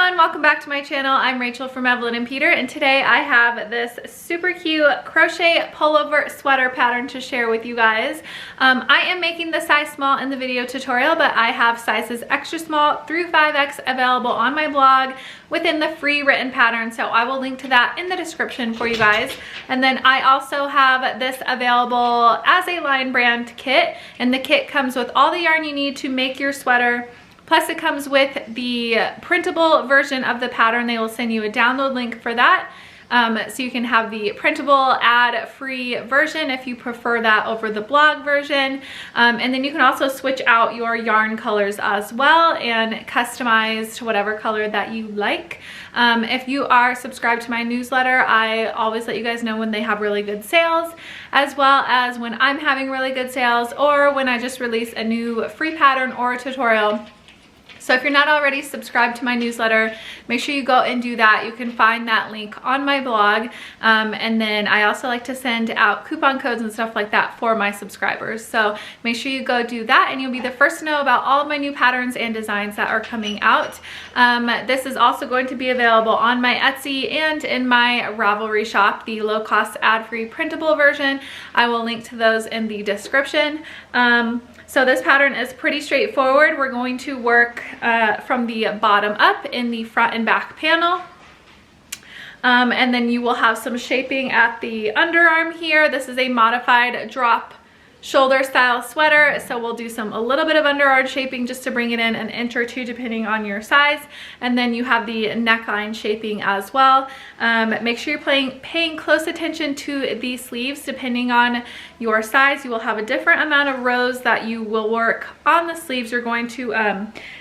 everyone, welcome back to my channel. I'm Rachel from Evelyn and Peter, and today I have this super cute crochet pullover sweater pattern to share with you guys. I am making the size small in the video tutorial, but I have sizes extra small through 5X available on my blog within the free written pattern, so I will link to that in the description for you guys. And then I also have this available as a line brand kit, and the kit comes with all the yarn you need to make your sweater. Plus it comes with the printable version of the pattern. They will send you a download link for that. So you can have the printable ad-free version if you prefer that over the blog version. And then you can also switch out your yarn colors as well and customize to whatever color that you like. If you are subscribed to my newsletter, I always let you guys know when they have really good sales, as well as when I'm having really good sales or when I just release a new free pattern or a tutorial. So if you're not already subscribed to my newsletter, make sure you go and do that. You can find that link on my blog. And then I also like to send out coupon codes and stuff like that for my subscribers. So make sure you go do that and you'll be the first to know about all of my new patterns and designs that are coming out. This is also going to be available on my Etsy and in my Ravelry shop, the low-cost ad-free printable version. I will link to those in the description. So this pattern is pretty straightforward. We're going to work from the bottom up in the front and back panel. And then you will have some shaping at the underarm here. This is a modified drop shoulder style sweater, so we'll do a little bit of underarm shaping just to bring it in an inch or two depending on your size. And then you have the neckline shaping as well. Make sure you're paying close attention to the sleeves. Depending on your size, you will have a different amount of rows that you will work on the sleeves. You're going to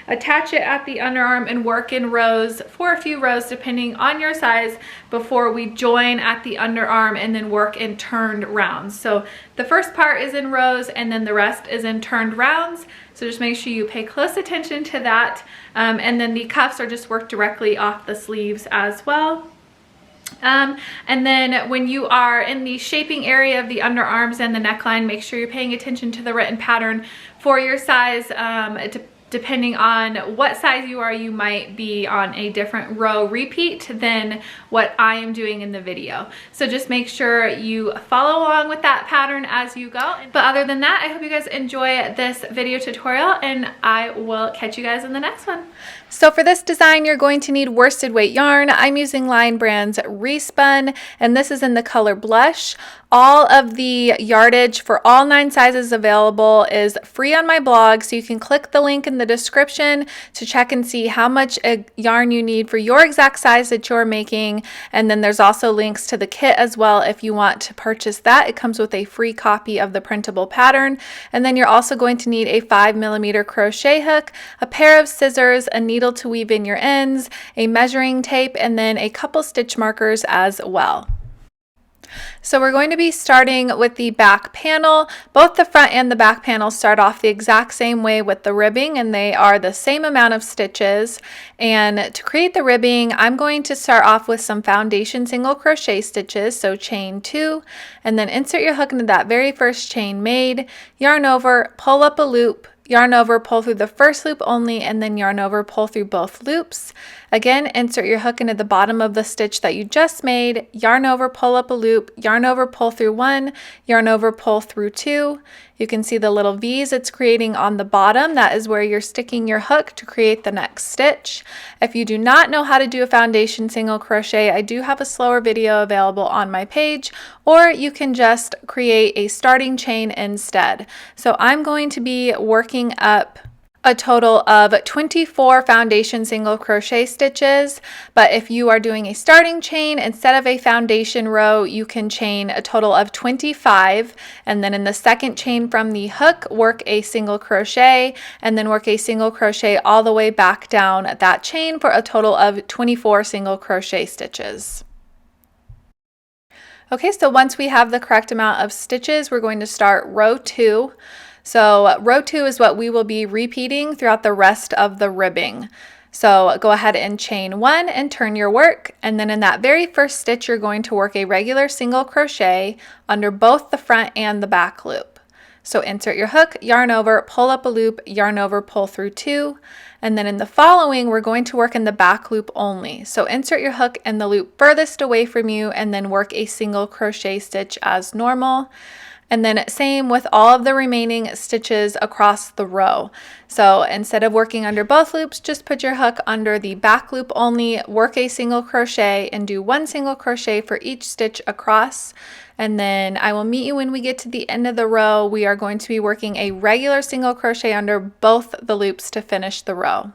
attach it at the underarm and work in rows for a few rows depending on your size before we join at the underarm and then work in turned rounds. So the first part is in rows and then the rest is in turned rounds. So just make sure you pay close attention to that. And then the cuffs are just worked directly off the sleeves as well. And then when you are in the shaping area of the underarms and the neckline, make sure you're paying attention to the written pattern for your size. Depending on what size you are, you might be on a different row repeat than what I am doing in the video. So just make sure you follow along with that pattern as you go. But other than that, I hope you guys enjoy this video tutorial and I will catch you guys in the next one. So for this design, you're going to need worsted weight yarn. I'm using Line Brand's Respun, and this is in the color Blush. All of the yardage for all 9 sizes available is free on my blog, so you can click the link in the description to check and see how much yarn you need for your exact size that you're making. And then there's also links to the kit as well if you want to purchase that. It comes with a free copy of the printable pattern. And then you're also going to need a 5mm crochet hook, a pair of scissors, a needle to weave in your ends, a measuring tape, and then a couple stitch markers as well. So we're going to be starting with the back panel. Both the front and the back panel start off the exact same way with the ribbing, and they are the same amount of stitches. And to create the ribbing, I'm going to start off with some foundation single crochet stitches, so chain 2, and then insert your hook into that very first chain made, yarn over, pull up a loop, yarn over, pull through the first loop only, and then yarn over, pull through both loops. Again, insert your hook into the bottom of the stitch that you just made, yarn over, pull up a loop, yarn over, pull through 1, yarn over, pull through 2. You can see the little V's it's creating on the bottom. That is where you're sticking your hook to create the next stitch. If you do not know how to do a foundation single crochet, I do have a slower video available on my page, or you can just create a starting chain instead. So I'm going to be working up a total of 24 foundation single crochet stitches, but if you are doing a starting chain instead of a foundation row, you can chain a total of 25, and then in the second chain from the hook, work a single crochet, and then work a single crochet all the way back down that chain for a total of 24 single crochet stitches. Okay, so once we have the correct amount of stitches, we're going to start row 2. So row 2 is what we will be repeating throughout the rest of the ribbing. So go ahead and chain 1 and turn your work, and then in that very first stitch you're going to work a regular single crochet under both the front and the back loop. So insert your hook, yarn over, pull up a loop, yarn over, pull through 2. And then in the following, we're going to work in the back loop only. So insert your hook in the loop furthest away from you and then work a single crochet stitch as normal. And then same with all of the remaining stitches across the row. So instead of working under both loops, just put your hook under the back loop only, work a single crochet and do 1 single crochet for each stitch across. And then I will meet you when we get to the end of the row. We are going to be working a regular single crochet under both the loops to finish the row.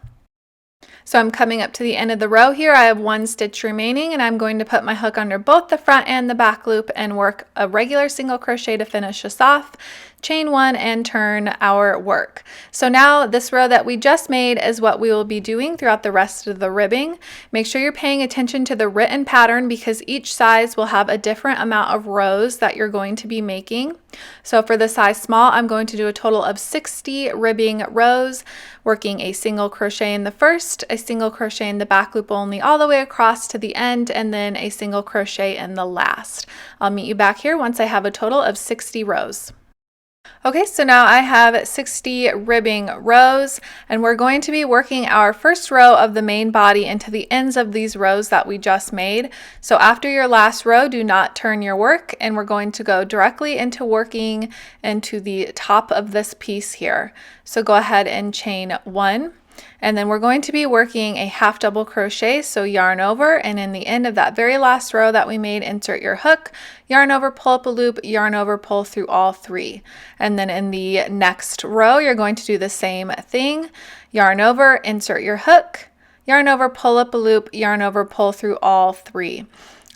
So I'm coming up to the end of the row here. I have 1 stitch remaining and I'm going to put my hook under both the front and the back loop and work a regular single crochet to finish us off. Chain 1 and turn our work. So now this row that we just made is what we will be doing throughout the rest of the ribbing. Make sure you're paying attention to the written pattern because each size will have a different amount of rows that you're going to be making. So for the size small, I'm going to do a total of 60 ribbing rows, working a single crochet in the first, a single crochet in the back loop only all the way across to the end, and then a single crochet in the last. I'll meet you back here once I have a total of 60 rows. Okay, so now I have 60 ribbing rows and we're going to be working our first row of the main body into the ends of these rows that we just made. So after your last row, do not turn your work and we're going to go directly into working into the top of this piece here. So go ahead and chain 1. And then we're going to be working a half double crochet, so yarn over, and in the end of that very last row that we made, insert your hook, yarn over, pull up a loop, yarn over, pull through all 3. And then in the next row, you're going to do the same thing, yarn over, insert your hook, yarn over, pull up a loop, yarn over, pull through all 3.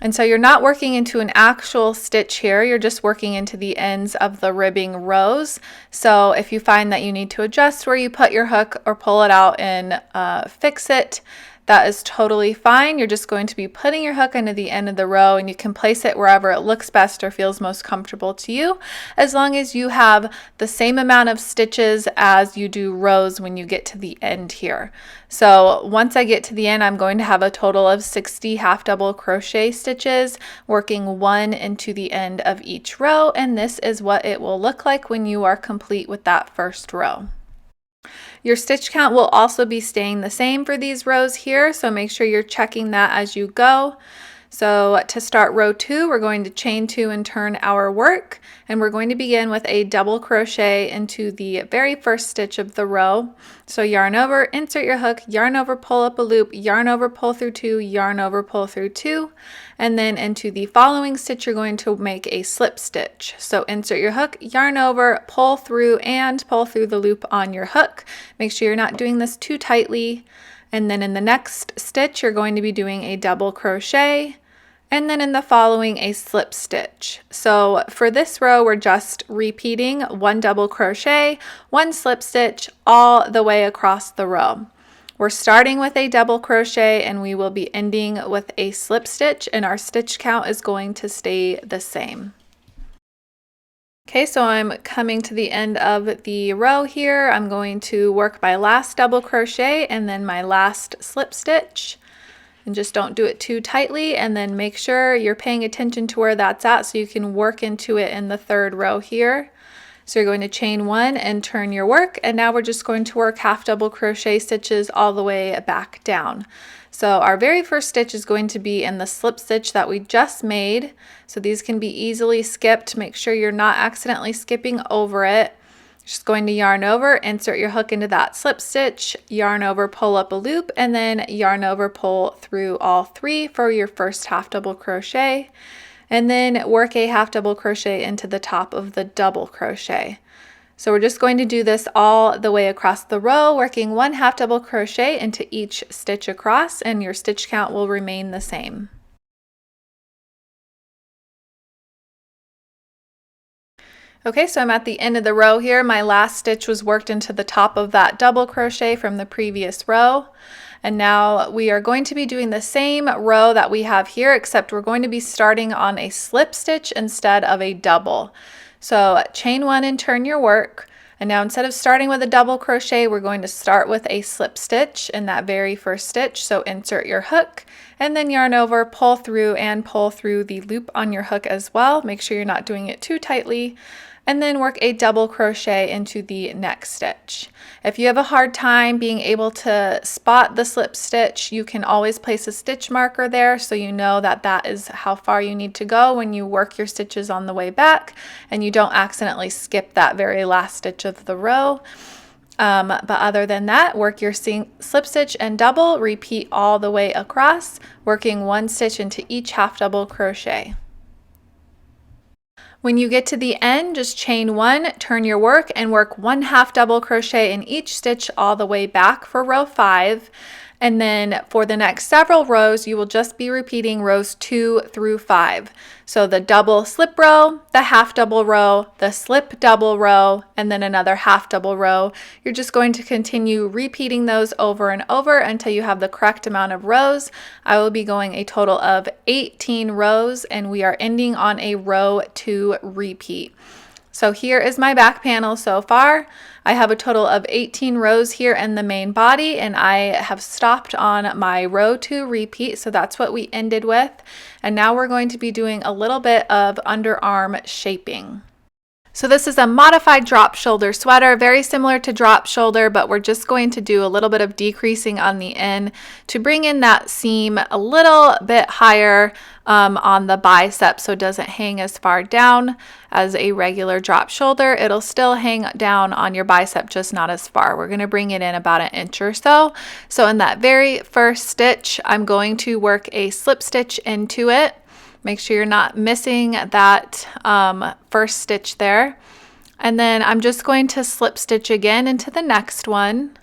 And so you're not working into an actual stitch here, you're just working into the ends of the ribbing rows. So if you find that you need to adjust where you put your hook or pull it out and fix it, that is totally fine. You're just going to be putting your hook into the end of the row and you can place it wherever it looks best or feels most comfortable to you, as long as you have the same amount of stitches as you do rows when you get to the end here. So once I get to the end, I'm going to have a total of 60 half double crochet stitches, working 1 into the end of each row, and this is what it will look like when you are complete with that first row. Your stitch count will also be staying the same for these rows here, so make sure you're checking that as you go. So to start row 2, we're going to chain 2 and turn our work, and we're going to begin with a double crochet into the very first stitch of the row. So yarn over, insert your hook, yarn over, pull up a loop, yarn over, pull through 2, yarn over, pull through 2, and then into the following stitch you're going to make a slip stitch. So insert your hook, yarn over, pull through, and pull through the loop on your hook. Make sure you're not doing this too tightly. And then in the next stitch you're going to be doing a double crochet, and then in the following a slip stitch. So for this row we're just repeating 1 double crochet, 1 slip stitch all the way across the row. We're starting with a double crochet and we will be ending with a slip stitch, and our stitch count is going to stay the same. Okay, so I'm coming to the end of the row here. I'm going to work my last double crochet and then my last slip stitch. And just don't do it too tightly, and then make sure you're paying attention to where that's at so you can work into it in the third row here. So you're going to chain 1 and turn your work, and now we're just going to work half double crochet stitches all the way back down. So our very first stitch is going to be in the slip stitch that we just made. So these can be easily skipped. Make sure you're not accidentally skipping over it. Just going to yarn over, insert your hook into that slip stitch, yarn over, pull up a loop, and then yarn over, pull through all 3 for your first half double crochet, and then work a half double crochet into the top of the double crochet. So we're just going to do this all the way across the row, working 1 half double crochet into each stitch across, and your stitch count will remain the same. Okay, so I'm at the end of the row here. My last stitch was worked into the top of that double crochet from the previous row. And now we are going to be doing the same row that we have here, except we're going to be starting on a slip stitch instead of a double. So chain 1 and turn your work. And now instead of starting with a double crochet, we're going to start with a slip stitch in that very first stitch. So insert your hook and then yarn over, pull through, and pull through the loop on your hook as well. Make sure you're not doing it too tightly. and then work a double crochet into the next stitch. If you have a hard time being able to spot the slip stitch, you can always place a stitch marker there so you know that that is how far you need to go when you work your stitches on the way back, and you don't accidentally skip that very last stitch of the row. But other than that, work your slip stitch and double, repeat all the way across, working one stitch into each half double crochet. When you get to the end, just chain one, turn your work, and work one half double crochet in each stitch all the way back for row 5. And then for the next several rows, you will just be repeating rows 2 through 5. So the double slip row, the half double row, the slip double row, and then another half double row. You're just going to continue repeating those over and over until you have the correct amount of rows. I will be going a total of 18 rows, and we are ending on a row 2 repeat. So here is my back panel so far. I have a total of 18 rows here in the main body, and I have stopped on my row 2 repeat, so that's what we ended with. And now we're going to be doing a little bit of underarm shaping. So this is a modified drop shoulder sweater, very similar to drop shoulder, but we're just going to do a little bit of decreasing on the end to bring in that seam a little bit higher on the bicep so it doesn't hang as far down as a regular drop shoulder. It'll still hang down on your bicep, just not as far. We're going to bring it in about an inch or so. So in that very first stitch, I'm going to work a slip stitch into it. Make sure you're not missing that first stitch there. And then I'm just going to slip stitch again into the next one,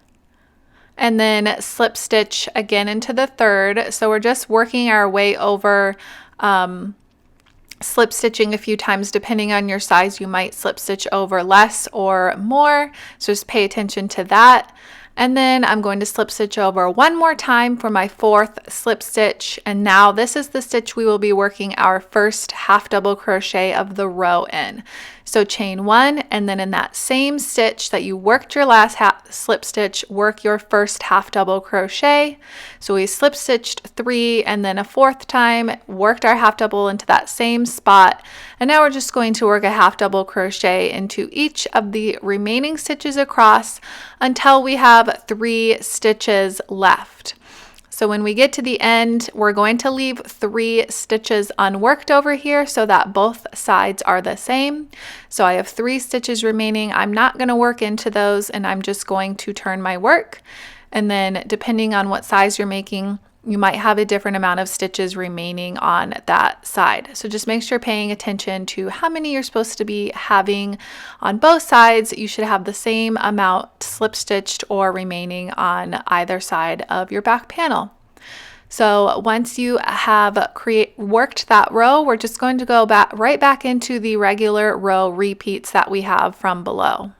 and then slip stitch again into the third. So we're just working our way over slip stitching a few times. Depending on your size, you might slip stitch over less or more. So just pay attention to that. And then I'm going to slip stitch over one more time for my fourth slip stitch. And now this is the stitch we will be working our first half double crochet of the row in. So chain one, and then in that same stitch that you worked your last slip stitch, work your first half double crochet. So we slip stitched 3 and then a fourth time, worked our half double into that same spot. And now we're just going to work a half double crochet into each of the remaining stitches across until we have 3 stitches left. So when we get to the end, we're going to leave 3 stitches unworked over here so that both sides are the same. So I have 3 stitches remaining. I'm not going to work into those, and I'm just going to turn my work. And then depending on what size you're making, you might have a different amount of stitches remaining on that side. So just make sure paying attention to how many you're supposed to be having on both sides. You should have the same amount slip stitched or remaining on either side of your back panel. So once you have worked that row, we're just going to go right back into the regular row repeats that we have from below.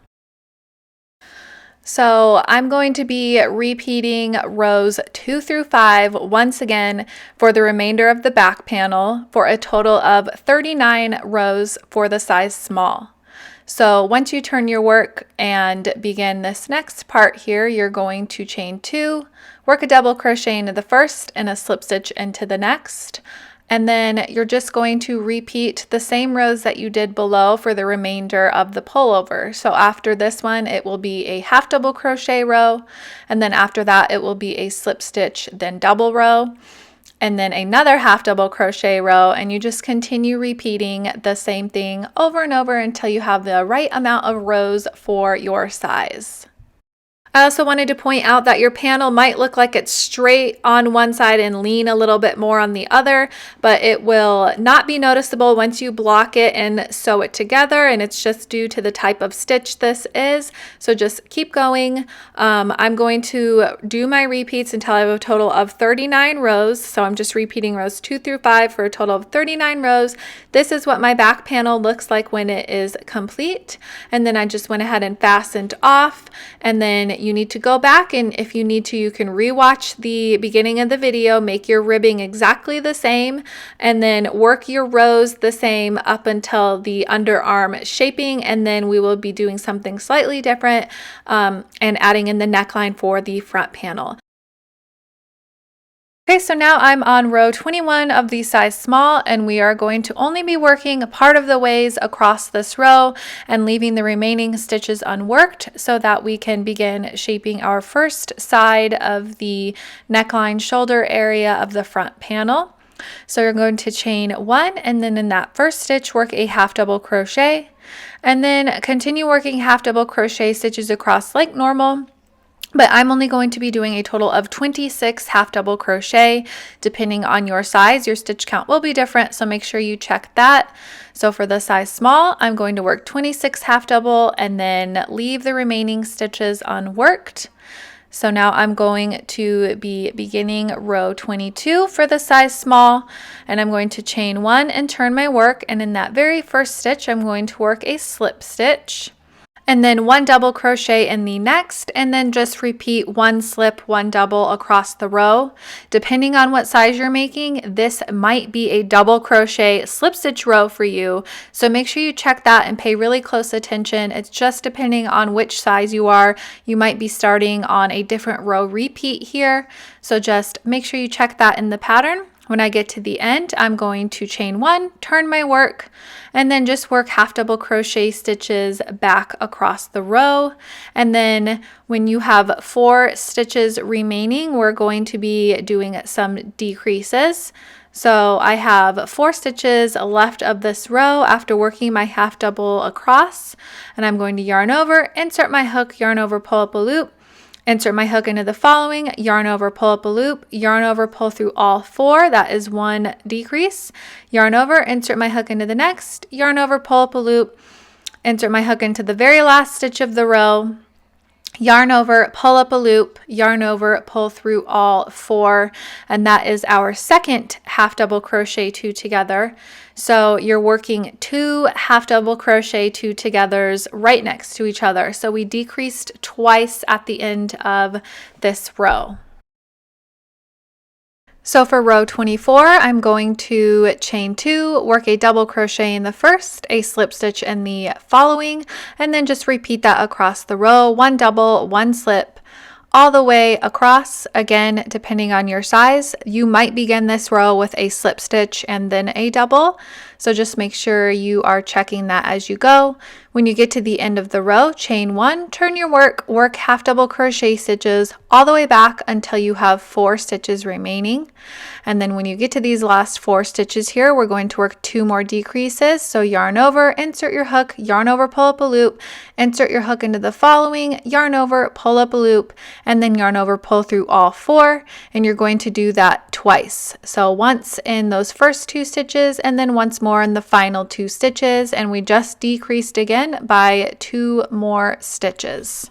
So I'm going to be repeating rows 2 through 5 once again for the remainder of the back panel for a total of 39 rows for the size small. So once you turn your work and begin this next part here, you're going to chain 2, work a double crochet into the first and a slip stitch into the next. And then you're just going to repeat the same rows that you did below for the remainder of the pullover. So after this one, it will be a half double crochet row. And then after that, it will be a slip stitch, then double row, and then another half double crochet row. And you just continue repeating the same thing over and over until you have the right amount of rows for your size. I also wanted to point out that your panel might look like it's straight on one side and lean a little bit more on the other, but it will not be noticeable once you block it and sew it together, and it's just due to the type of stitch this is. So just keep going. I'm going to do my repeats until I have a total of 39 rows. So I'm just repeating rows 2 through 5 for a total of 39 rows. This is what my back panel looks like when it is complete. And then I just went ahead and fastened off, and then you need to go back, and if you need to, you can rewatch the beginning of the video, make your ribbing exactly the same, and then work your rows the same up until the underarm shaping, and then we will be doing something slightly different and adding in the neckline for the front panel. Okay, so now I'm on row 21 of the size small, and we are going to only be working part of the ways across this row and leaving the remaining stitches unworked so that we can begin shaping our first side of the neckline shoulder area of the front panel. So you're going to chain 1, and then in that first stitch work a half double crochet, and then continue working half double crochet stitches across like normal. But I'm only going to be doing a total of 26 half double crochet. Depending on your size, your stitch count will be different, so make sure you check that. So for the size small, I'm going to work 26 half double and then leave the remaining stitches unworked. So now I'm going to be beginning row 22 for the size small, and I'm going to chain 1 and turn my work, and in that very first stitch I'm going to work a slip stitch, and then 1 double crochet in the next, and then just repeat 1 slip, 1 double across the row. Depending on what size you're making, this might be a double crochet slip stitch row for you, so make sure you check that and pay really close attention. It's just depending on which size you are. You might be starting on a different row repeat here, so just make sure you check that in the pattern. When I get to the end, I'm going to chain 1, turn my work, and then just work half double crochet stitches back across the row. And then when you have 4 stitches remaining, we're going to be doing some decreases. So I have 4 stitches left of this row after working my half double across, and I'm going to yarn over, insert my hook, yarn over, pull up a loop, insert my hook into the following, yarn over, pull up a loop, yarn over, pull through all 4, that is 1 decrease, yarn over, insert my hook into the next, yarn over, pull up a loop, insert my hook into the very last stitch of the row, yarn over, pull up a loop, yarn over, pull through all 4, and that is our second half double crochet 2 together. So you're working 2 half double crochet 2 togethers right next to each other. So we decreased twice at the end of this row. So for row 24, I'm going to chain 2, work a double crochet in the first, a slip stitch in the following, and then just repeat that across the row, 1 double, 1 slip, all the way across. Again, depending on your size, you might begin this row with a slip stitch and then a double. So just make sure you are checking that as you go. When you get to the end of the row, chain 1, turn your work, work half double crochet stitches all the way back until you have 4 stitches remaining. And then when you get to these last 4 stitches here, we're going to work 2 more decreases. So yarn over, insert your hook, yarn over, pull up a loop, insert your hook into the following, yarn over, pull up a loop, and then yarn over, pull through all 4. And you're going to do that twice. So once in those first 2 stitches, and then once more in the final 2 stitches, and we just decreased again by 2 more stitches.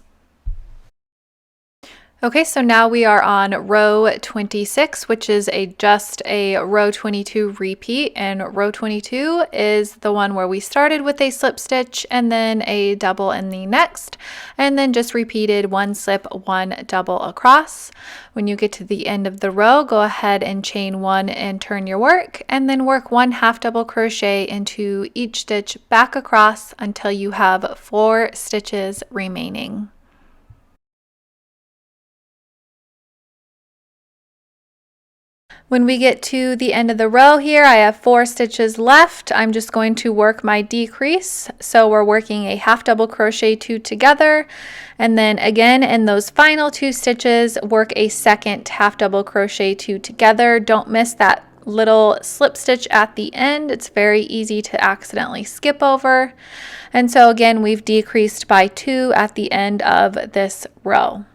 Okay, so now we are on row 26, which is just a row 22 repeat, and row 22 is the one where we started with a slip stitch and then a double in the next, and then just repeated 1 slip, 1 double across. When you get to the end of the row, go ahead and chain 1 and turn your work, and then work 1 half double crochet into each stitch back across until you have 4 stitches remaining. When we get to the end of the row here, I have 4 stitches left. I'm just going to work my decrease. So we're working a half double crochet 2 together, and then again in those final 2 stitches, work a second half double crochet 2 together. Don't miss that little slip stitch at the end. It's very easy to accidentally skip over. And so again, we've decreased by 2 at the end of this row.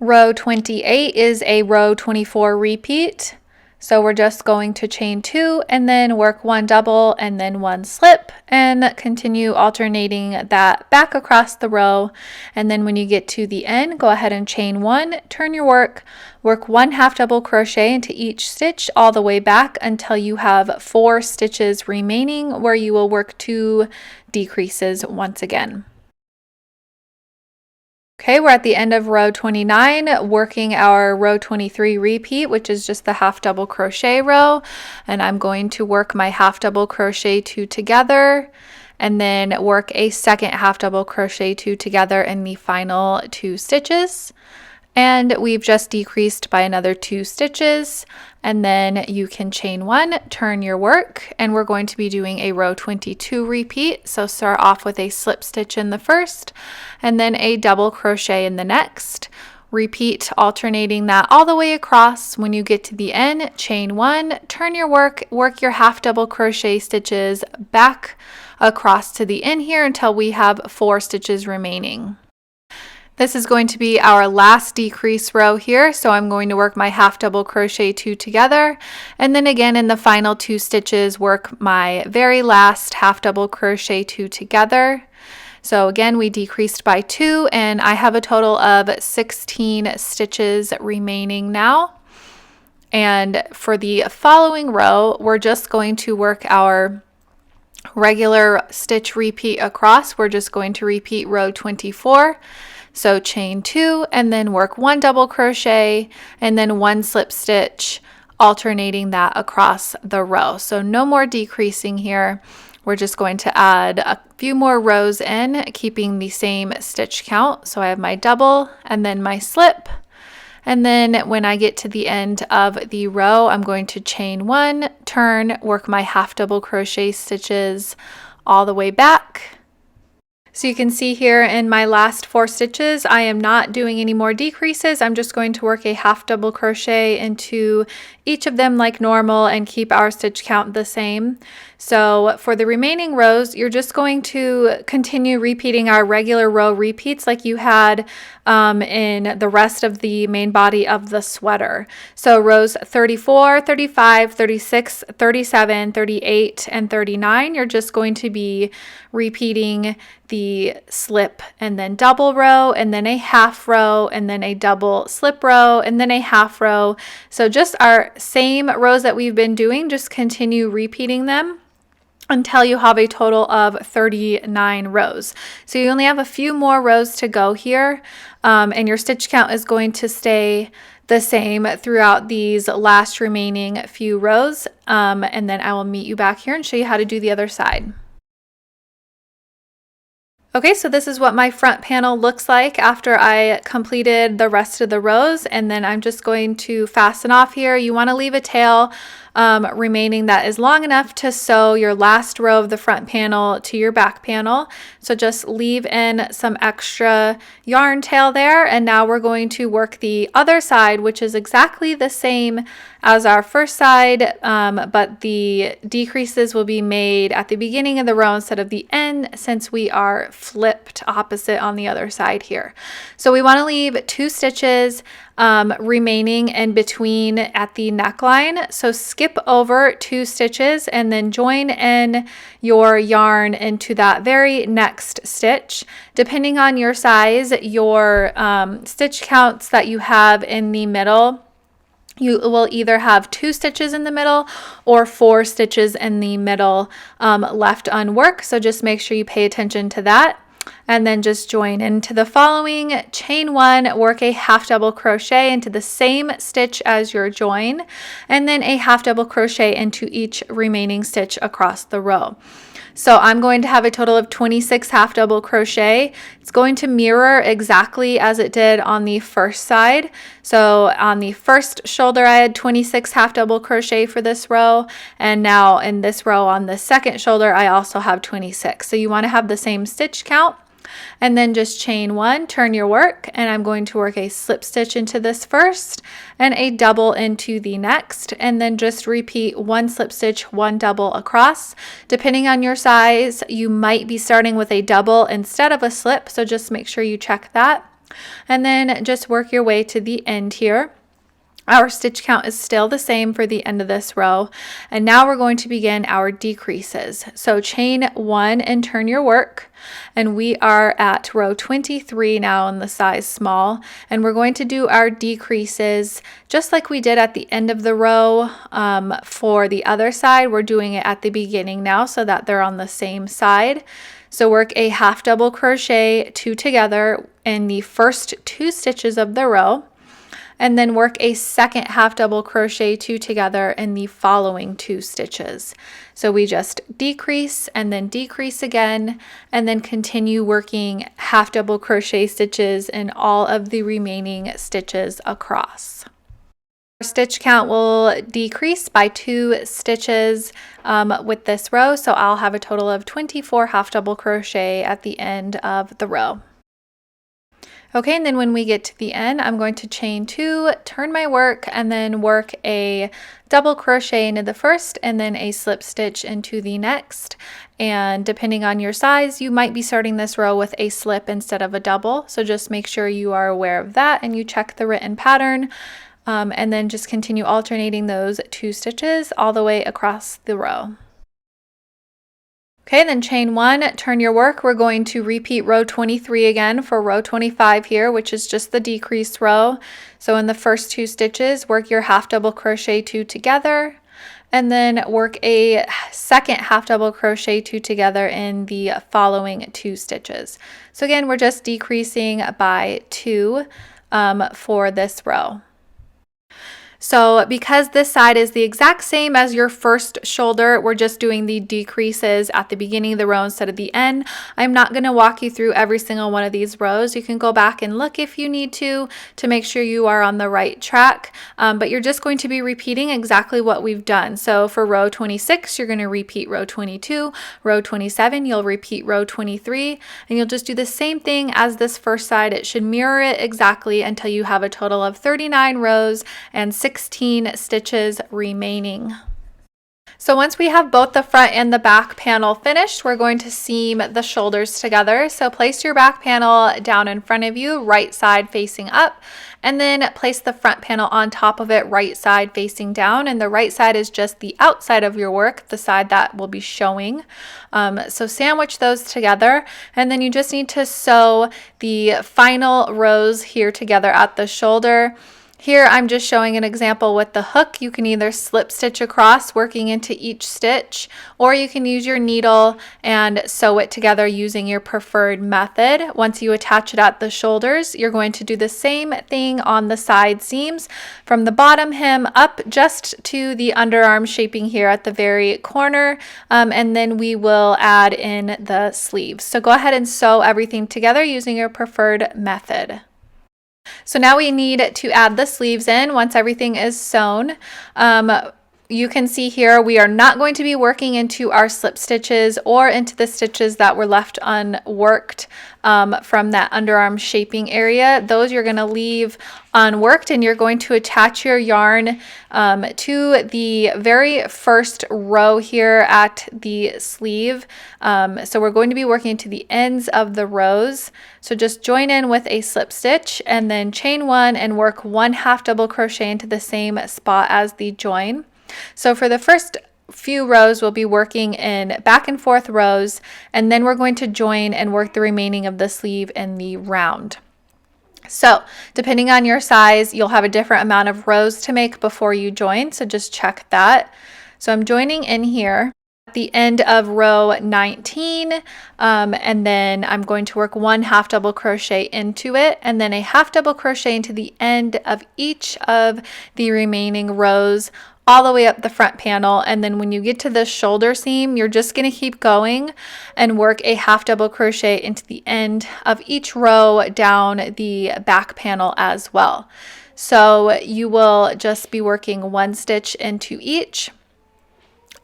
Row 28 is a row 24 repeat. So we're just going to chain 2 and then work 1 double and then 1 slip, and continue alternating that back across the row. And then when you get to the end, go ahead and chain 1, turn your work, work 1 half double crochet into each stitch all the way back until you have 4 stitches remaining, where you will work 2 decreases once again. Okay, we're at the end of row 29, working our row 23 repeat, which is just the half double crochet row. And I'm going to work my half double crochet 2 together, and then work a second half double crochet 2 together in the final 2 stitches. And we've just decreased by another 2 stitches, and then you can chain 1, turn your work, and we're going to be doing a row 22 repeat. So start off with a slip stitch in the first and then a double crochet in the next. Repeat, alternating that all the way across. When you get to the end, chain 1, turn your work, work your half double crochet stitches back across to the end here until we have 4 stitches remaining. This is going to be our last decrease row here, so I'm going to work my half double crochet 2 together, and then again in the final 2 stitches work my very last half double crochet 2 together. So again, we decreased by 2, and I have a total of 16 stitches remaining now. And for the following row, we're just going to work our regular stitch repeat across. We're just going to repeat row 24. So chain 2 and then work 1 double crochet and then 1 slip stitch, alternating that across the row. So no more decreasing here. We're just going to add a few more rows in, keeping the same stitch count. So I have my double and then my slip. And then when I get to the end of the row, I'm going to chain 1, turn, work my half double crochet stitches all the way back. So you can see here in my last 4 stitches, I am not doing any more decreases. I'm just going to work a half double crochet into each of them like normal and keep our stitch count the same. So for the remaining rows, you're just going to continue repeating our regular row repeats like you had in the rest of the main body of the sweater. So rows 34, 35, 36, 37, 38, and 39, you're just going to be repeating the slip and then double row and then a half row and then a double slip row and then a half row. So just our same rows that we've been doing, just continue repeating them until you have a total of 39 rows. So you only have a few more rows to go here, and your stitch count is going to stay the same throughout these last remaining few rows, and then I will meet you back here and show you how to do the other side. Okay, so this is what my front panel looks like after I completed the rest of the rows, and then I'm just going to fasten off here. You want to leave a tail remaining that is long enough to sew your last row of the front panel to your back panel. So just leave in some extra yarn tail there, and now we're going to work the other side, which is exactly the same as our first side, but the decreases will be made at the beginning of the row instead of the end, since we are flipped opposite on the other side here. So we want to leave 2 stitches remaining in between at the neckline. So skip over 2 stitches and then join in your yarn into that very next stitch. Depending on your size, your stitch counts that you have in the middle, you will either have 2 stitches in the middle or 4 stitches in the middle left unworked. So just make sure you pay attention to that. And then just join into the following, chain 1, work a half double crochet into the same stitch as your join, and then a half double crochet into each remaining stitch across the row. So I'm going to have a total of 26 half double crochet. It's going to mirror exactly as it did on the first side. So on the first shoulder, I had 26 half double crochet for this row. And now in this row on the second shoulder, I also have 26. So you want to have the same stitch count. And then just chain 1, turn your work, and I'm going to work a slip stitch into this first and a double into the next, and then just repeat 1 slip stitch, 1 double across. Depending on your size, you might be starting with a double instead of a slip, so just make sure you check that. And then just work your way to the end here. Our stitch count is still the same for the end of this row, and now we're going to begin our decreases. So chain 1 and turn your work, and we are at row 23 now in the size small, and we're going to do our decreases just like we did at the end of the row. For the other side, we're doing it at the beginning now so that they're on the same side. So work a half double crochet 2 together in the first 2 stitches of the row. and then work a second half double crochet two together in the following 2 stitches. So we just decrease and then decrease again, and then continue working half double crochet stitches in all of the remaining stitches across. Our stitch count will decrease by 2 stitches with this row, so I'll have a total of 24 half double crochet at the end of the row. Okay, and then when we get to the end, I'm going to chain 2, turn my work, and then work a double crochet into the first and then a slip stitch into the next. And depending on your size, you might be starting this row with a slip instead of a double. So just make sure you are aware of that and you check the written pattern. And then just continue alternating those 2 stitches all the way across the row. Okay, then chain 1, turn your work. We're going to repeat row 23 again for row 25 here, which is just the decrease row. So in the first 2 stitches, work your half double crochet 2 together, and then work a second half double crochet 2 together in the following 2 stitches. So again, we're just decreasing by 2 for this row. So because this side is the exact same as your first shoulder, we're just doing the decreases at the beginning of the row instead of the end. I'm not going to walk you through every single one of these rows. You can go back and look if you need to make sure you are on the right track. But you're just going to be repeating exactly what we've done. So for row 26, you're going to repeat row 22, row 27, you'll repeat row 23, and you'll just do the same thing as this first side. It should mirror it exactly until you have a total of 39 rows and 16 stitches remaining. So once we have both the front and the back panel finished, we're going to seam the shoulders together. So place your back panel down in front of you, right side facing up, and then place the front panel on top of it, right side facing down. And the right side is just the outside of your work, the side that will be showing. So sandwich those together, and then you just need to sew the final rows here together at the shoulder. Here I'm just showing an example with the hook. You can either slip stitch across working into each stitch, or you can use your needle and sew it together using your preferred method. Once you attach it at the shoulders, you're going to do the same thing on the side seams from the bottom hem up just to the underarm shaping here at the very corner, and then we will add in the sleeves. So go ahead and sew everything together using your preferred method. So now we need to add the sleeves in once everything is sewn. You can see here we are not going to be working into our slip stitches or into the stitches that were left unworked from that underarm shaping area. Those you're going to leave unworked, and you're going to attach your yarn to the very first row here at the sleeve. So we're going to be working to the ends of the rows. So just join in with a slip stitch and then chain 1 and work 1 half double crochet into the same spot as the join. So for the first few rows, we'll be working in back and forth rows, and then we're going to join and work the remaining of the sleeve in the round. So depending on your size, you'll have a different amount of rows to make before you join, so just check that. So I'm joining in here at the end of row 19, and then I'm going to work 1 half double crochet into it, and then a half double crochet into the end of each of the remaining rows all the way up the front panel. And then when you get to the shoulder seam, you're just going to keep going and work a half double crochet into the end of each row down the back panel as well. So you will just be working 1 stitch into each.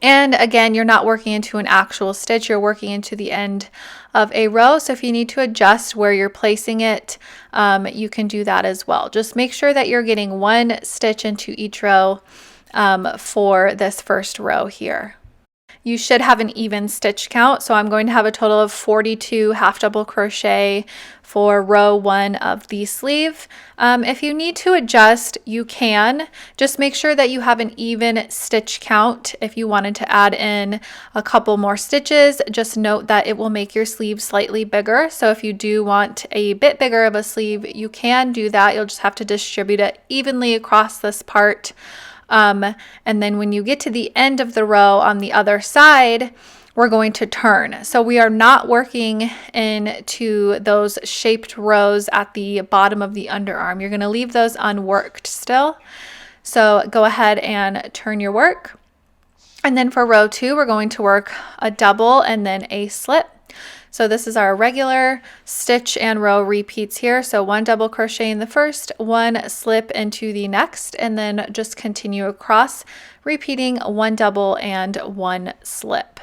And again, you're not working into an actual stitch, you're working into the end of a row. So if you need to adjust where you're placing it, you can do that as well. Just make sure that you're getting 1 stitch into each row for this first row here. You should have an even stitch count, so I'm going to have a total of 42 half double crochet for row 1 of the sleeve. If you need to adjust, you can. Just make sure that you have an even stitch count. If you wanted to add in a couple more stitches, just note that it will make your sleeve slightly bigger. So if you do want a bit bigger of a sleeve, you can do that. You'll just have to distribute it evenly across this part. And then when you get to the end of the row on the other side, we're going to turn. So we are not working into those shaped rows at the bottom of the underarm. You're going to leave those unworked still. So go ahead and turn your work. And then for row 2, we're going to work a double and then a slip. So this is our regular stitch and row repeats here. So 1 double crochet in the first, 1 slip into the next, and then just continue across, repeating 1 double and 1 slip.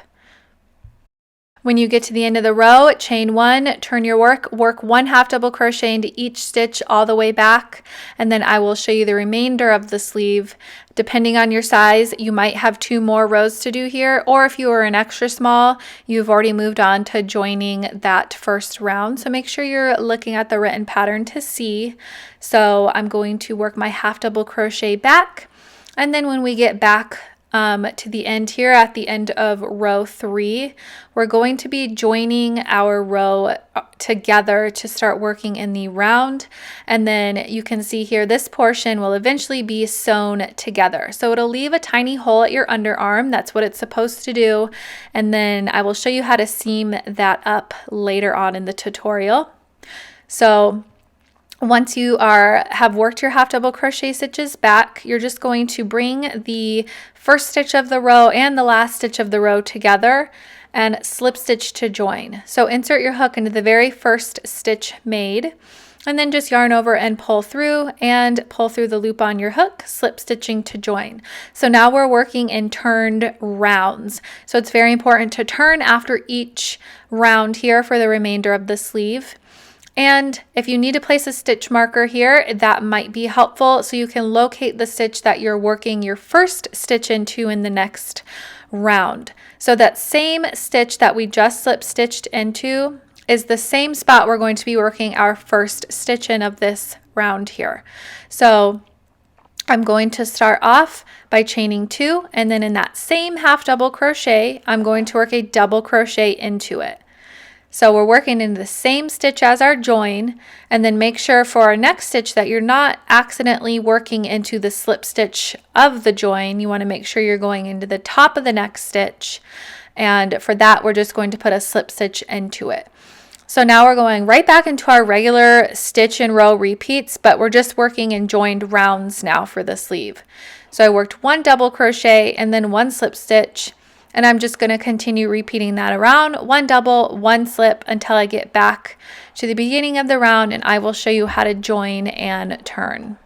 When you get to the end of the row, chain 1, turn your work 1 half double crochet into each stitch all the way back, and then I will show you the remainder of the sleeve. Depending on your size, you might have 2 more rows to do here, or if you are an extra small, you've already moved on to joining that first round. So make sure you're looking at the written pattern to see. So I'm going to work my half double crochet back, and then when we get back to the end here at the end of row 3, we're going to be joining our row together to start working in the round. And then you can see here this portion will eventually be sewn together, so it'll leave a tiny hole at your underarm. That's what it's supposed to do, and then I will show you how to seam that up later on in the tutorial. So once you have worked your half double crochet stitches back, you're just going to bring the first stitch of the row and the last stitch of the row together and slip stitch to join. So insert your hook into the very first stitch made, and then just yarn over and pull through the loop on your hook, slip stitching to join. So now we're working in turned rounds. So it's very important to turn after each round here for the remainder of the sleeve. And if you need to place a stitch marker here, that might be helpful, so you can locate the stitch that you're working your first stitch into in the next round. So that same stitch that we just slip stitched into is the same spot we're going to be working our first stitch in of this round here. So I'm going to start off by chaining 2, and then in that same half double crochet, I'm going to work a double crochet into it. So we're working in the same stitch as our join, and then make sure for our next stitch that you're not accidentally working into the slip stitch of the join. You want to make sure you're going into the top of the next stitch, and for that we're just going to put a slip stitch into it. So now we're going right back into our regular stitch and row repeats, but we're just working in joined rounds now for the sleeve. So I worked 1 double crochet and then 1 slip stitch, and I'm just going to continue repeating that around, 1 double, 1 slip, until I get back to the beginning of the round, and I will show you how to join and turn.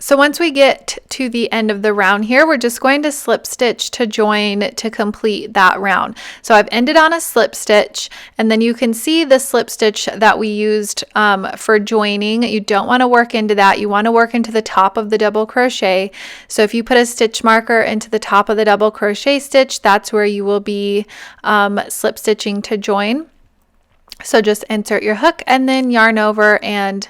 So once we get to the end of the round here, we're just going to slip stitch to join to complete that round. So I've ended on a slip stitch, and then you can see the slip stitch that we used for joining. You don't want to work into that. You want to work into the top of the double crochet. So if you put a stitch marker into the top of the double crochet stitch, that's where you will be slip stitching to join. So just insert your hook and then yarn over and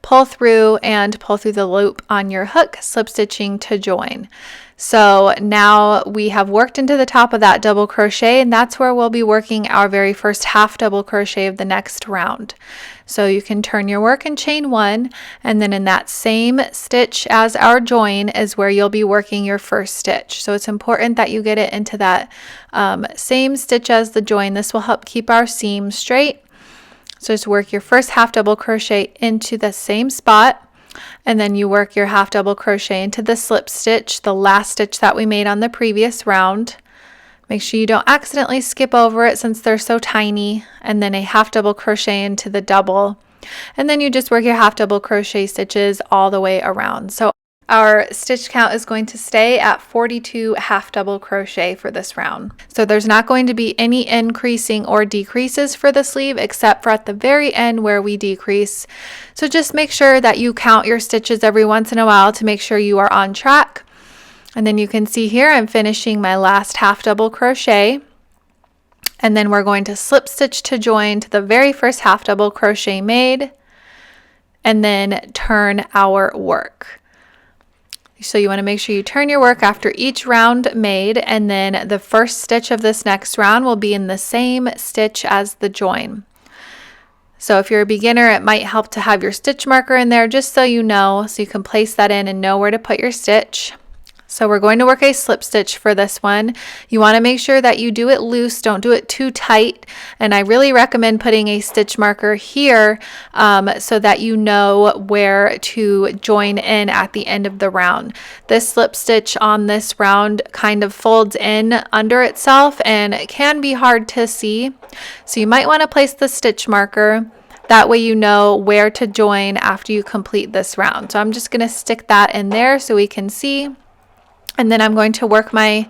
pull through the loop on your hook, slip stitching to join. So now we have worked into the top of that double crochet, and that's where we'll be working our very first half double crochet of the next round. So you can turn your work and chain 1, and then in that same stitch as our join is where you'll be working your first stitch. So it's important that you get it into that same stitch as the join. This will help keep our seam straight. So just work your first half double crochet into the same spot, and then you work your half double crochet into the slip stitch, the last stitch that we made on the previous round. Make sure you don't accidentally skip over it since they're so tiny, and then a half double crochet into the double, and then you just work your half double crochet stitches all the way around. So our stitch count is going to stay at 42 half double crochet for this round. So there's not going to be any increasing or decreases for the sleeve except for at the very end where we decrease. So just make sure that you count your stitches every once in a while to make sure you are on track. And then you can see here I'm finishing my last half double crochet. And then we're going to slip stitch to join to the very first half double crochet made, and then turn our work. So you want to make sure you turn your work after each round made, and then the first stitch of this next round will be in the same stitch as the join. So if you're a beginner, it might help to have your stitch marker in there just so you know, so you can place that in and know where to put your stitch. So we're going to work a slip stitch for this one. You want to make sure that you do it loose, don't do it too tight. And I really recommend putting a stitch marker here so that you know where to join in at the end of the round. This slip stitch on this round kind of folds in under itself and it can be hard to see. So you might want to place the stitch marker. That way you know where to join after you complete this round. So I'm just going to stick that in there so we can see. And then I'm going to work my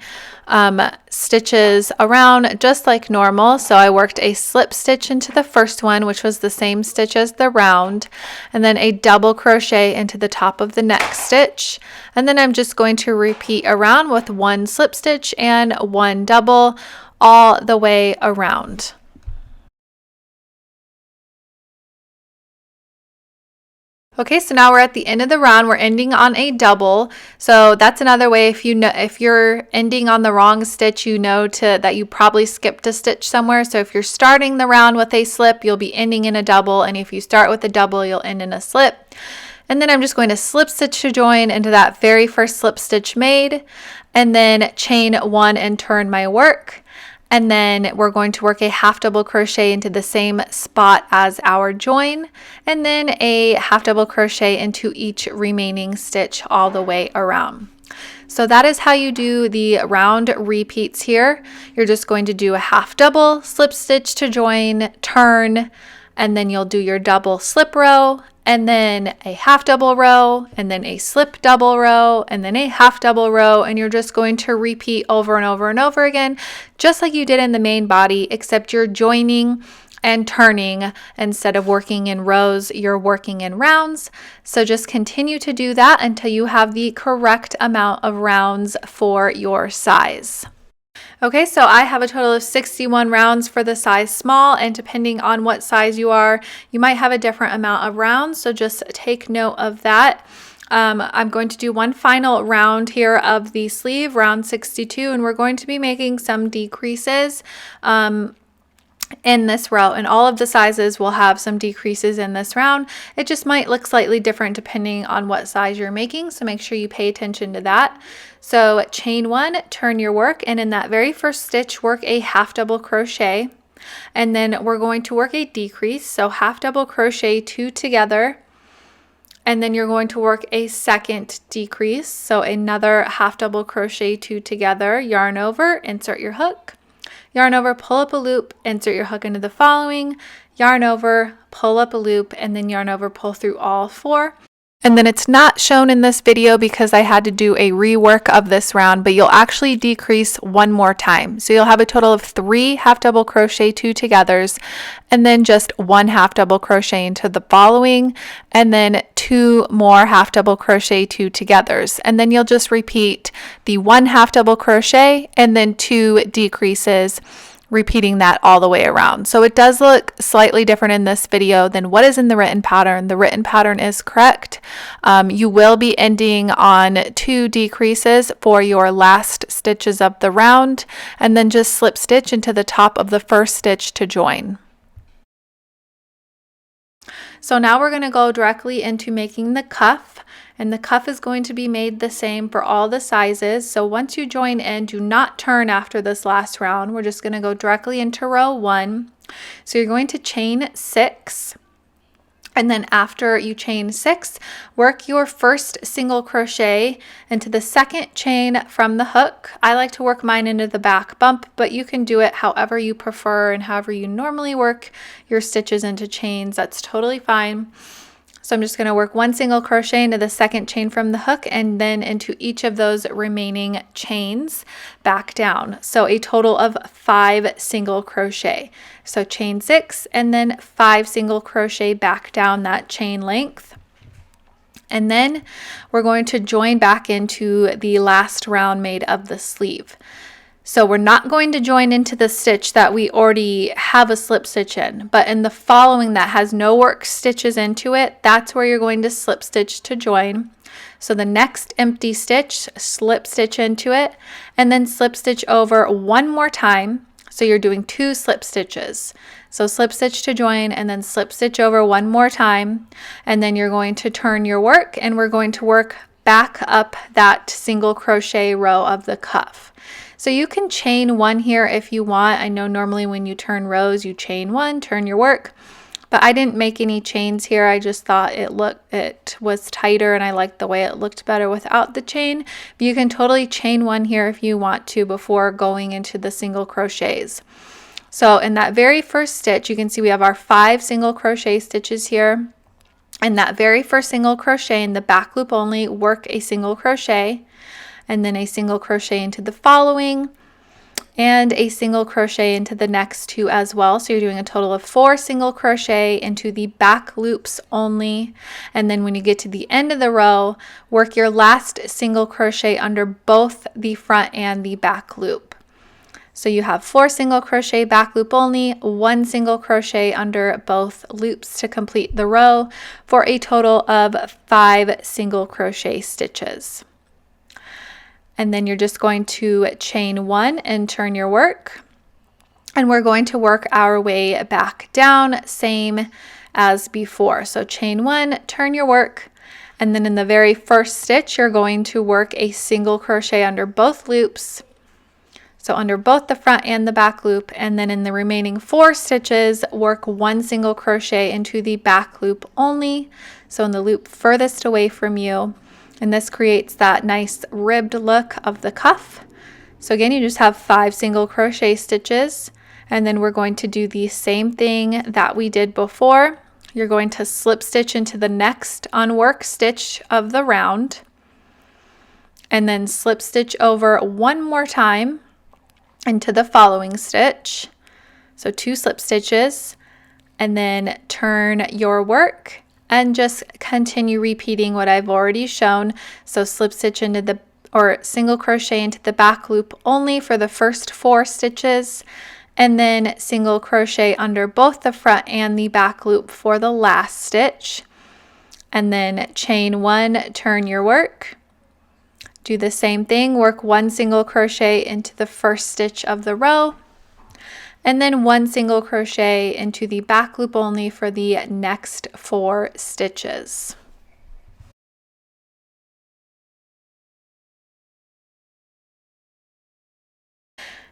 stitches around just like normal. So I worked a slip stitch into the first one, which was the same stitch as the round, and then a double crochet into the top of the next stitch. And then I'm just going to repeat around with one slip stitch and one double all the way around. Okay, so now we're at the end of the round. We're ending on a double. So that's another way, if you're ending on the wrong stitch, you know that you probably skipped a stitch somewhere. So if you're starting the round with a slip, you'll be ending in a double, and if you start with a double, you'll end in a slip. And then I'm just going to slip stitch to join into that very first slip stitch made, and then chain one and turn my work. And then we're going to work a half double crochet into the same spot as our join, and then a half double crochet into each remaining stitch all the way around. So that is how you do the round repeats here. You're just going to do a half double, slip stitch to join, turn, and then you'll do your double slip row, and then a half double row, and then a slip double row, and then a half double row, and you're just going to repeat over and over and over again, just like you did in the main body, except you're joining and turning. Instead of working in rows, you're working in rounds. So just continue to do that until you have the correct amount of rounds for your size. Okay, so I have a total of 61 rounds for the size small, and depending on what size you are, you might have a different amount of rounds, so just take note of that. I'm going to do one final round here of the sleeve, round 62, and we're going to be making some decreases in this row, and all of the sizes will have some decreases in this round. It just might look slightly different depending on what size you're making, so make sure you pay attention to that. So chain one, turn your work, and in that very first stitch work a half double crochet, and then we're going to work a decrease, so half double crochet two together, and then you're going to work a second decrease, so another half double crochet two together, yarn over, insert your hook, yarn over, pull up a loop, insert your hook into the following, yarn over, pull up a loop, and then yarn over, pull through all four. And then it's not shown in this video because I had to do a rework of this round, but you'll actually decrease one more time. So you'll have a total of 3 half double crochet two togethers, and then just 1 half double crochet into the following, and then 2 more half double crochet two togethers. And then you'll just repeat the 1 half double crochet and then 2 decreases, repeating that all the way around. So it does look slightly different in this video than what is in the written pattern. The written pattern is correct. You will be ending on 2 decreases for your last stitches of the round, and then just slip stitch into the top of the first stitch to join. So now we're going to go directly into making the cuff, and the cuff is going to be made the same for all the sizes. So once you join in, do not turn after this last round. We're just going to go directly into row 1. So you're going to chain 6, and then after you chain 6, work your first single crochet into the second chain from the hook. I like to work mine into the back bump, but you can do it however you prefer and however you normally work your stitches into chains. That's totally fine. So I'm just going to work 1 single crochet into the second chain from the hook, and then into each of those remaining chains back down. So a total of 5 single crochet. So chain 6 and then 5 single crochet back down that chain length. And then we're going to join back into the last round made of the sleeve. So we're not going to join into the stitch that we already have a slip stitch in, but in the following that has no work stitches into it, that's where you're going to slip stitch to join. So the next empty stitch, slip stitch into it, and then slip stitch over one more time. So you're doing 2 slip stitches. So slip stitch to join and then slip stitch over one more time, and then you're going to turn your work and we're going to work back up that single crochet row of the cuff. So you can chain one here if you want. I know normally when you turn rows you chain one, turn your work, but I didn't make any chains here. I just thought it was tighter and I liked the way it looked better without the chain. But you can totally chain one here if you want to before going into the single crochets. So in that very first stitch, you can see we have our 5 single crochet stitches here. In that very first single crochet in the back loop only, work a single crochet and then a single crochet into the following and a single crochet into the next 2 as well. So you're doing a total of 4 single crochet into the back loops only. And then when you get to the end of the row, work your last single crochet under both the front and the back loop. So you have 4 single crochet back loop only, 1 single crochet under both loops to complete the row for a total of 5 single crochet stitches. And then you're just going to chain 1 and turn your work. And we're going to work our way back down, same as before. So chain 1, turn your work, and then in the very first stitch, you're going to work a single crochet under both loops. So under both the front and the back loop, and then in the remaining 4 stitches, work 1 single crochet into the back loop only. So in the loop furthest away from you. And this creates that nice ribbed look of the cuff. So again, you just have 5 single crochet stitches, and then we're going to do the same thing that we did before. You're going to slip stitch into the next unworked stitch of the round, and then slip stitch over one more time into the following stitch. So 2 slip stitches, and then turn your work and just continue repeating what I've already shown. So slip stitch into the, or single crochet into the back loop only for the first 4 stitches, and then single crochet under both the front and the back loop for the last stitch, and then chain 1, turn your work. Do the same thing, work 1 single crochet into the first stitch of the row, and then 1 single crochet into the back loop only for the next 4 stitches.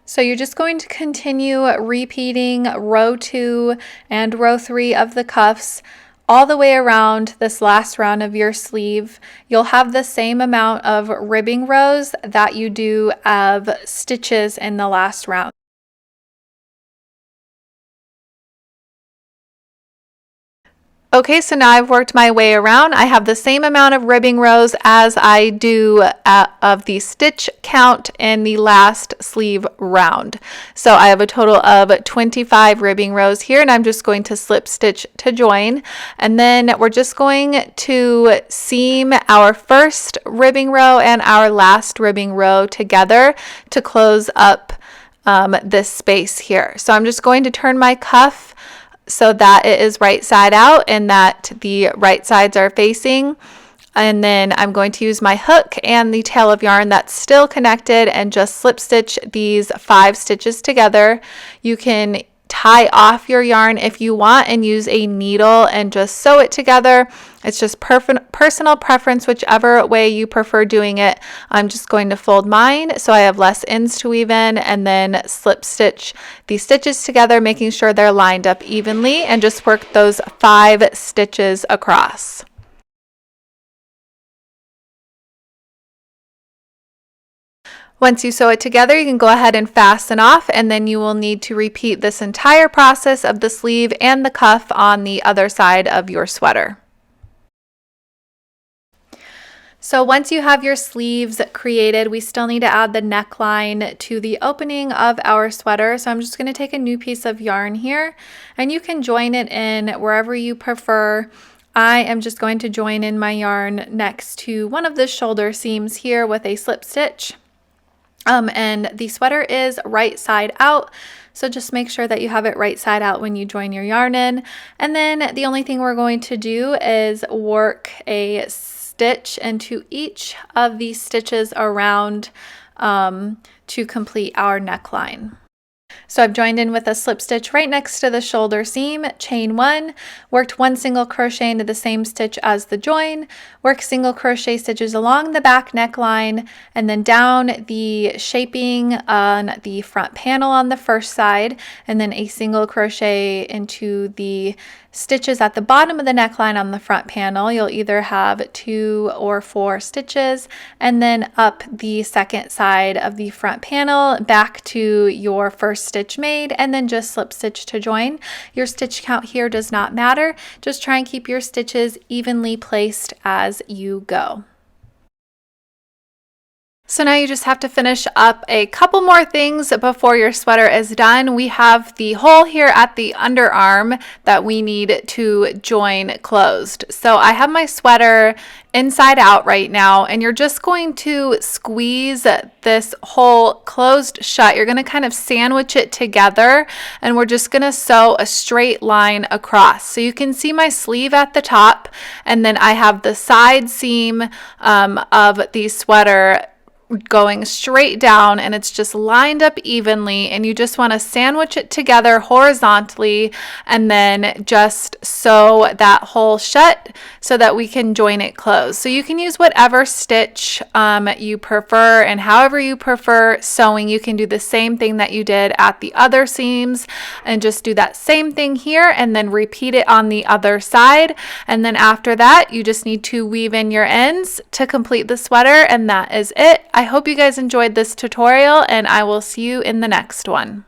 So you're just going to continue repeating row 2 and row 3 of the cuffs all the way around this last round of your sleeve. You'll have the same amount of ribbing rows that you do of stitches in the last round. Okay, so now I've worked my way around. I have the same amount of ribbing rows as I do of the stitch count in the last sleeve round. So I have a total of 25 ribbing rows here, and I'm just going to slip stitch to join. And then we're just going to seam our first ribbing row and our last ribbing row together to close up this space here. So I'm just going to turn my cuff so that it is right side out and that the right sides are facing. And then I'm going to use my hook and the tail of yarn that's still connected and just slip stitch these 5 stitches together. You can tie off your yarn if you want and use a needle and just sew it together. It's just personal preference, whichever way you prefer doing it. I'm just going to fold mine so I have less ends to weave in, and then slip stitch these stitches together, making sure they're lined up evenly, and just work those 5 stitches across. Once you sew it together, you can go ahead and fasten off, and then you will need to repeat this entire process of the sleeve and the cuff on the other side of your sweater. So once you have your sleeves created, we still need to add the neckline to the opening of our sweater. So I'm just going to take a new piece of yarn here, and you can join it in wherever you prefer. I am just going to join in my yarn next to one of the shoulder seams here with a slip stitch. And the sweater is right side out, so just make sure that you have it right side out when you join your yarn in. And then the only thing we're going to do is work a stitch into each of these stitches around to complete our neckline. So I've joined in with a slip stitch right next to the shoulder seam, chain 1, worked 1 single crochet into the same stitch as the join, work single crochet stitches along the back neckline, and then down the shaping on the front panel on the first side, and then a single crochet into the stitches at the bottom of the neckline on the front panel. You'll either have 2 or 4 stitches, and then up the second side of the front panel back to your first stitch made, and then just slip stitch to join. Your stitch count here does not matter. Just try and keep your stitches evenly placed as you go. So now you just have to finish up a couple more things before your sweater is done. We have the hole here at the underarm that we need to join closed. So I have my sweater inside out right now, and you're just going to squeeze this hole closed shut. You're going to kind of sandwich it together, and we're just going to sew a straight line across. So you can see my sleeve at the top, and then I have the side seam of the sweater going straight down, and it's just lined up evenly, and you just want to sandwich it together horizontally and then just sew that hole shut so that we can join it closed. So you can use whatever stitch you prefer, and however you prefer sewing. You can do the same thing that you did at the other seams and just do that same thing here and then repeat it on the other side. And then after that, you just need to weave in your ends to complete the sweater, and that is it. I hope you guys enjoyed this tutorial, and I will see you in the next one.